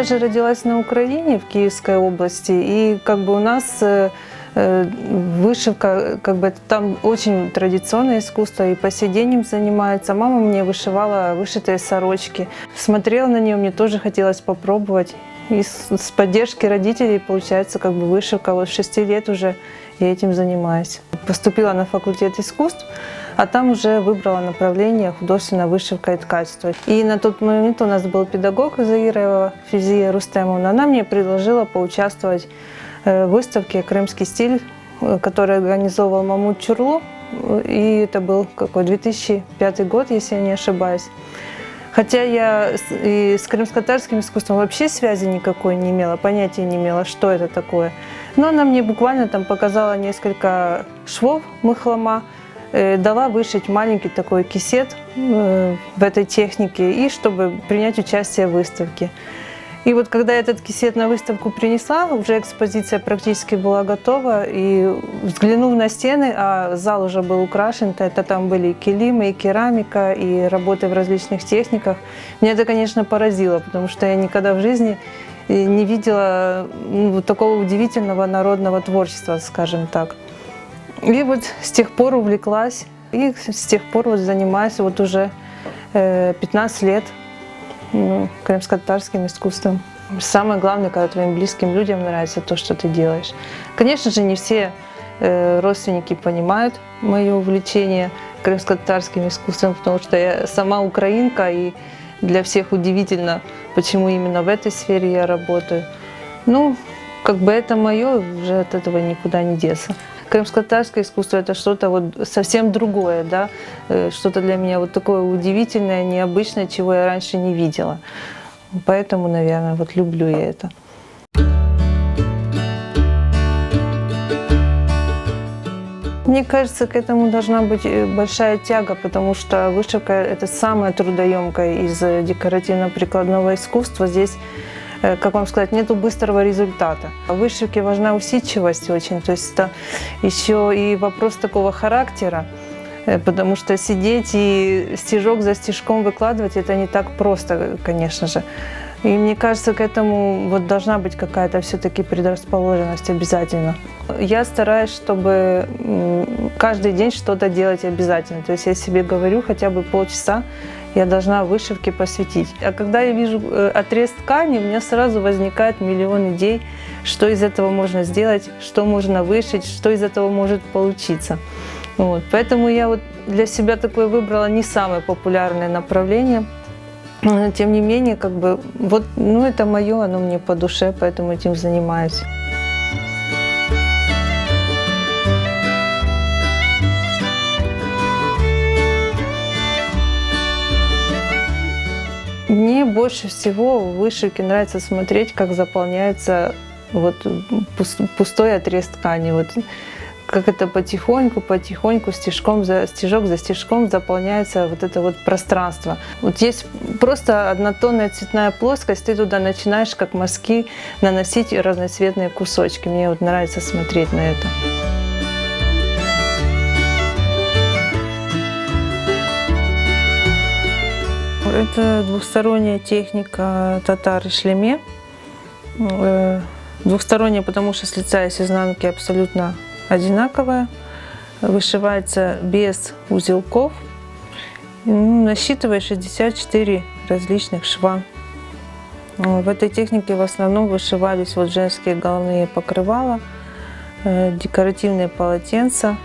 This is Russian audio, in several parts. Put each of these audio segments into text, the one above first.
я же родилась на Украине, в Киевской области, и как бы у нас вышивка, как бы там очень традиционное искусство, и по сей день им занимается. Мама мне вышивала вышитые сорочки. Смотрела на нее, мне тоже хотелось попробовать. И с поддержки родителей, получается, как бы вышивка. Вот с 6 лет уже я этим занимаюсь. Поступила на факультет искусств, а там уже выбрала направление художественная вышивка и ткачество. И на тот момент у нас был педагог Заирова Физия Рустемовна. Она мне предложила поучаствовать в выставке «Крымский стиль», который организовал Мамут Чурлу. И это был какой 2005 год, если я не ошибаюсь. Хотя я и с крымско-татарским искусством вообще связи никакой не имела, понятия не имела, что это такое. Но она мне буквально там показала несколько швов мыхлома, дала вышить маленький такой кисет в этой технике, и чтобы принять участие в выставке. И вот когда я этот кисет на выставку принесла, уже экспозиция практически была готова, и взглянув на стены, а зал уже был украшен, это там были и килимы, и керамика, и работы в различных техниках, меня это, конечно, поразило, потому что я никогда в жизни не видела вот такого удивительного народного творчества, скажем так. И вот с тех пор увлеклась, и с тех пор вот занимаюсь вот уже 15 лет крымско-татарским искусством. Самое главное, когда твоим близким людям нравится то, что ты делаешь. Конечно же, не все родственники понимают мое увлечение крымско-татарским искусством, потому что я сама украинка, и для всех удивительно, почему именно в этой сфере я работаю. Ну, как бы это мое, уже от этого никуда не деться. Крымско-татарское искусство – это что-то вот совсем другое, да? Что-то для меня вот такое удивительное, необычное, чего я раньше не видела. Поэтому, наверное, вот люблю я это. Мне кажется, к этому должна быть большая тяга, потому что вышивка – это самое трудоемкое из декоративно-прикладного искусства. Здесь, как вам сказать, нету быстрого результата. В вышивке важна усидчивость очень, то есть это еще и вопрос такого характера, потому что сидеть и стежок за стежком выкладывать – это не так просто, конечно же. И мне кажется, к этому вот должна быть какая-то все-таки предрасположенность обязательно. Я стараюсь, чтобы каждый день что-то делать обязательно. То есть я себе говорю, хотя бы полчаса я должна вышивке посвятить. А когда я вижу отрез ткани, у меня сразу возникает миллион идей, что из этого можно сделать, что можно вышить, что из этого может получиться. Вот. Поэтому я вот для себя такое выбрала не самое популярное направление. Тем не менее, как бы, вот, ну, это мое, оно мне по душе, поэтому этим занимаюсь. Мне больше всего в вышивке нравится смотреть, как заполняется вот пустой отрез ткани. Вот, как это потихоньку, стежок за стежком заполняется вот это вот пространство. Вот есть просто однотонная цветная плоскость, ты туда начинаешь как мазки наносить разноцветные кусочки. Мне вот нравится смотреть на это. Это двухсторонняя техника татар-ишлеме. Двухсторонняя, потому что с лица и с изнанки абсолютно одинаковая, вышивается без узелков, насчитывая 64 различных шва. В этой технике в основном вышивались вот женские головные покрывала, декоративные полотенца,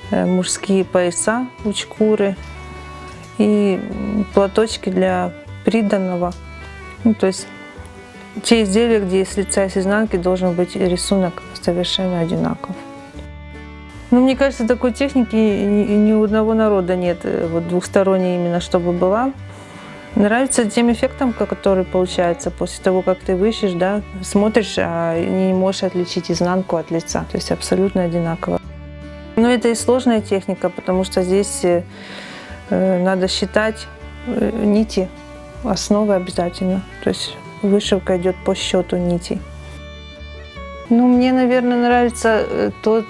мужские пояса, учкуры и платочки для приданого. Ну, то есть те изделия, где с лица и с изнанки должен быть рисунок совершенно одинаков. Ну, мне кажется, такой техники ни у одного народа нет, вот двухсторонней именно, чтобы была. Нравится тем эффектом, который получается после того, как ты вышьешь, да, смотришь, а не можешь отличить изнанку от лица, то есть абсолютно одинаково. Но это и сложная техника, потому что здесь надо считать нити, основы обязательно, то есть вышивка идет по счету нитей. Ну, мне, наверное, нравится тот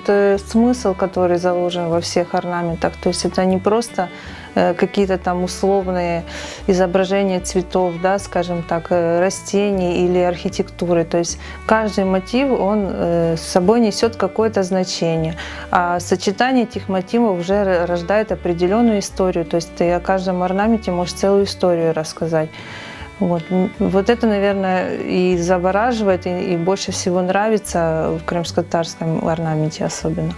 смысл, который заложен во всех орнаментах. То есть это не просто какие-то там условные изображения цветов, да, скажем так, растений или архитектуры. То есть каждый мотив, он с собой несет какое-то значение. А сочетание этих мотивов уже рождает определенную историю. То есть ты о каждом орнаменте можешь целую историю рассказать. Вот это, наверное, и завораживает, и больше всего нравится в крымско-татарском орнаменте особенно.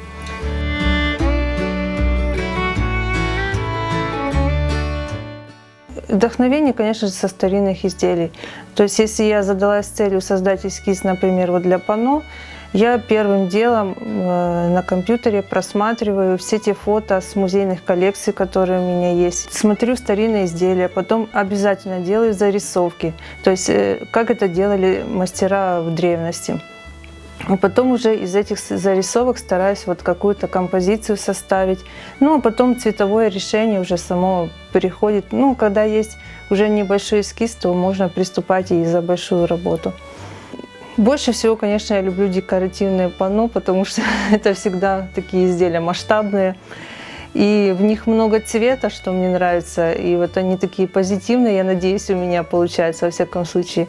Вдохновение, конечно же, со старинных изделий. То есть, если я задалась целью создать эскиз, например, вот для панно, я первым делом на компьютере просматриваю все те фото с музейных коллекций, которые у меня есть. Смотрю старинные изделия, потом обязательно делаю зарисовки. То есть, как это делали мастера в древности. А потом уже из этих зарисовок стараюсь вот какую-то композицию составить. Ну, а потом цветовое решение уже само приходит. Ну, когда есть уже небольшой эскиз, то можно приступать и за большую работу. Больше всего, конечно, я люблю декоративные панно, потому что это всегда такие изделия масштабные. И в них много цвета, что мне нравится. И вот они такие позитивные, я надеюсь, у меня получается. Во всяком случае,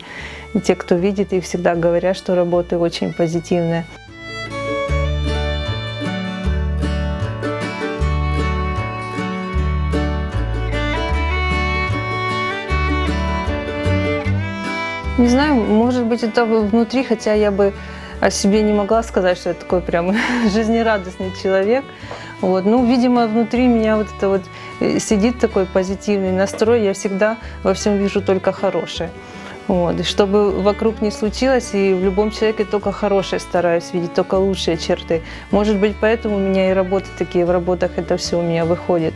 те, кто видит, их всегда говорят, что работы очень позитивные. Не знаю, может быть, это внутри, хотя я бы о себе не могла сказать, что я такой прям жизнерадостный человек. Вот. Ну, видимо, внутри меня вот это вот сидит такой позитивный настрой, я всегда во всем вижу только хорошее. Вот. И чтобы вокруг не случилось, и в любом человеке только хорошее стараюсь видеть, только лучшие черты. Может быть, поэтому у меня и работы такие, в работах это все у меня выходит.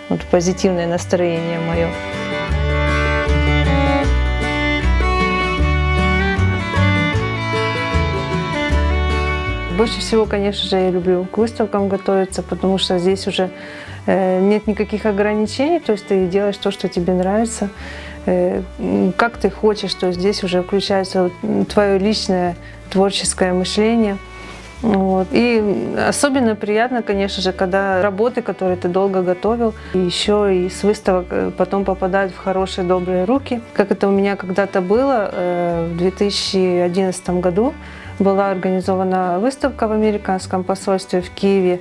Вот позитивное настроение мое. Больше всего, конечно же, я люблю к выставкам готовиться, потому что здесь уже нет никаких ограничений, то есть ты делаешь то, что тебе нравится, как ты хочешь, то есть здесь уже включается твое личное творческое мышление. Вот. И особенно приятно, конечно же, когда работы, которые ты долго готовил, еще и с выставок потом попадают в хорошие, добрые руки. Как это у меня когда-то было в 2011 году. Была организована выставка в американском посольстве в Киеве.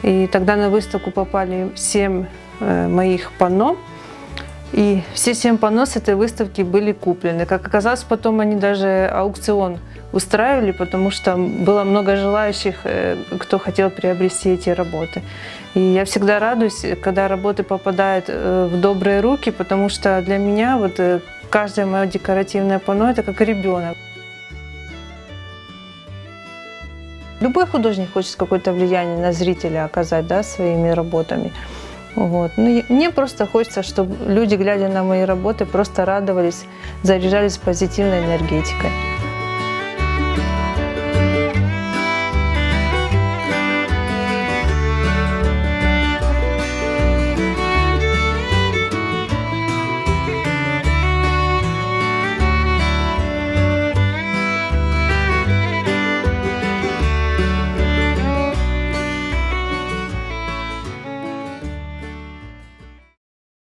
И тогда на выставку попали 7 моих панно. И все 7 панно с этой выставки были куплены. Как оказалось, потом они даже аукцион устраивали, потому что было много желающих, кто хотел приобрести эти работы. И я всегда радуюсь, когда работы попадают в добрые руки, потому что для меня вот каждое мое декоративное панно – это как ребенок. Любой художник хочет какое-то влияние на зрителя оказать, да, своими работами. Вот. Ну, мне просто хочется, чтобы люди, глядя на мои работы, просто радовались, заряжались позитивной энергетикой.